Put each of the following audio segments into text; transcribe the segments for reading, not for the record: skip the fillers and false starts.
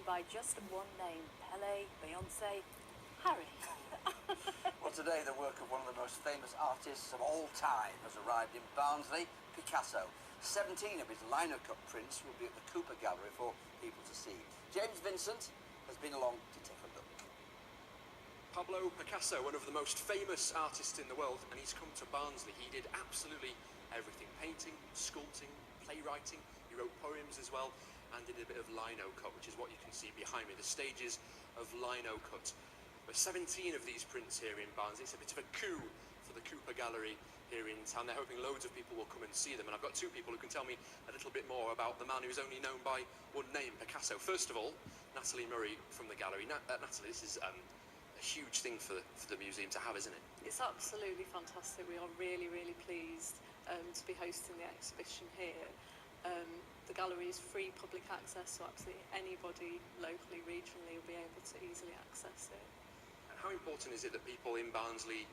by just one name: Pele, Beyonce, Harry. Well, today the work of one of the most famous artists of all time has arrived in Barnsley, Picasso. 17 of his linocut prints will be at the Cooper Gallery for people to see. James Vincent has been along to take a look. Pablo Picasso, one of the most famous artists in the world, and he's come to Barnsley. He did absolutely everything: painting, sculpting, playwriting. He wrote poems as well, and did a bit of linocut, which is what you can see behind me, the stages of linocut. There's 17 of these prints here in Barnsley. It's a bit of a coup for the Cooper Gallery here in town. They're hoping loads of people will come and see them, and I've got two people who can tell me a little bit more about the man who's only known by one name, Picasso. First of all, Natalie Murray from the gallery. Natalie, this is a huge thing for the museum to have, isn't it? It's absolutely fantastic. We are really pleased to be hosting the exhibition here. The gallery is free public access, so absolutely anybody locally, regionally will be able to easily access it. And how important is it that people in Barnsley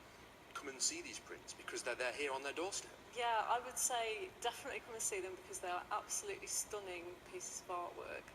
come and see these prints because they're here on their doorstep? Yeah, I would say definitely come and see them because they are absolutely stunning pieces of artwork.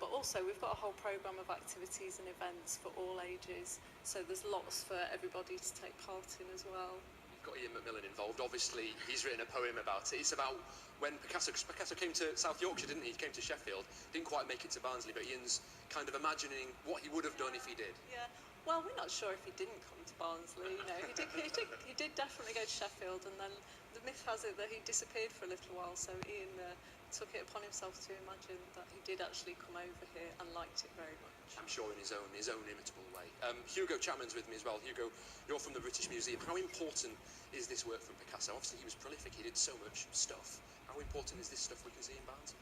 But also we've got a whole programme of activities and events for all ages, so there's lots for everybody to take part in as well. You've got Ian Macmillan involved. Obviously he's written a poem about it. It's about when Picasso came to South Yorkshire, didn't he? He came to Sheffield, didn't quite make it to Barnsley, but Ian's kind of imagining what he would have done if he did. Yeah, well, we're not sure if he didn't come to Barnsley. You know, he did definitely go to Sheffield, and then the myth has it that he disappeared for a little while, so Ian took it upon himself to imagine that he did actually come over here and liked it very much. I'm sure in his own imitable way. Hugo Chapman's with me as well. Hugo, you're from the British Museum. How important is this work from Picasso? Obviously he was prolific, he did so much stuff. How important is this stuff we can see in Barnsley?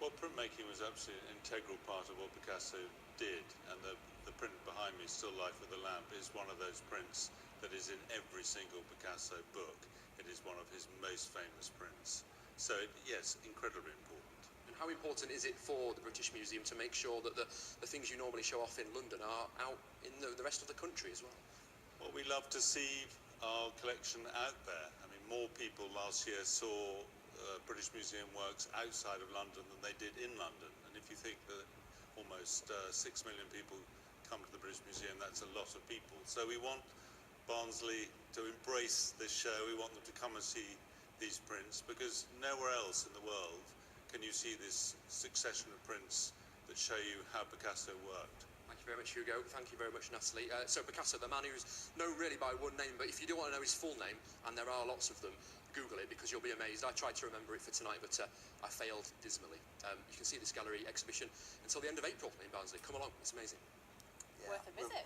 Well, printmaking was absolutely an integral part of what Picasso did, and the print behind me, Still Life with a Lamp, is one of those prints that is in every single Picasso book. It is one of his most famous prints. So, yes, incredibly important. And how important is it for the British Museum to make sure that the things you normally show off in London are out in the rest of the country as well? Well, we love to see our collection out there. I mean, more people last year saw British Museum works outside of London than they did in London. And if you think that almost 6 million people come to the British Museum, that's a lot of people. So we want Barnsley to embrace this show. We want them to come and see these prints, because nowhere else in the world can you see this succession of prints that show you how Picasso worked. Thank you very much, Hugo. Thank you very much, Natalie. So Picasso, the man who's known really by one name, but if you do want to know his full name, and there are lots of them, Google it because you'll be amazed. I tried to remember it for tonight, but I failed dismally. You can see this gallery exhibition until the end of April in Barnsley. Come along, it's amazing. Yeah, worth a visit.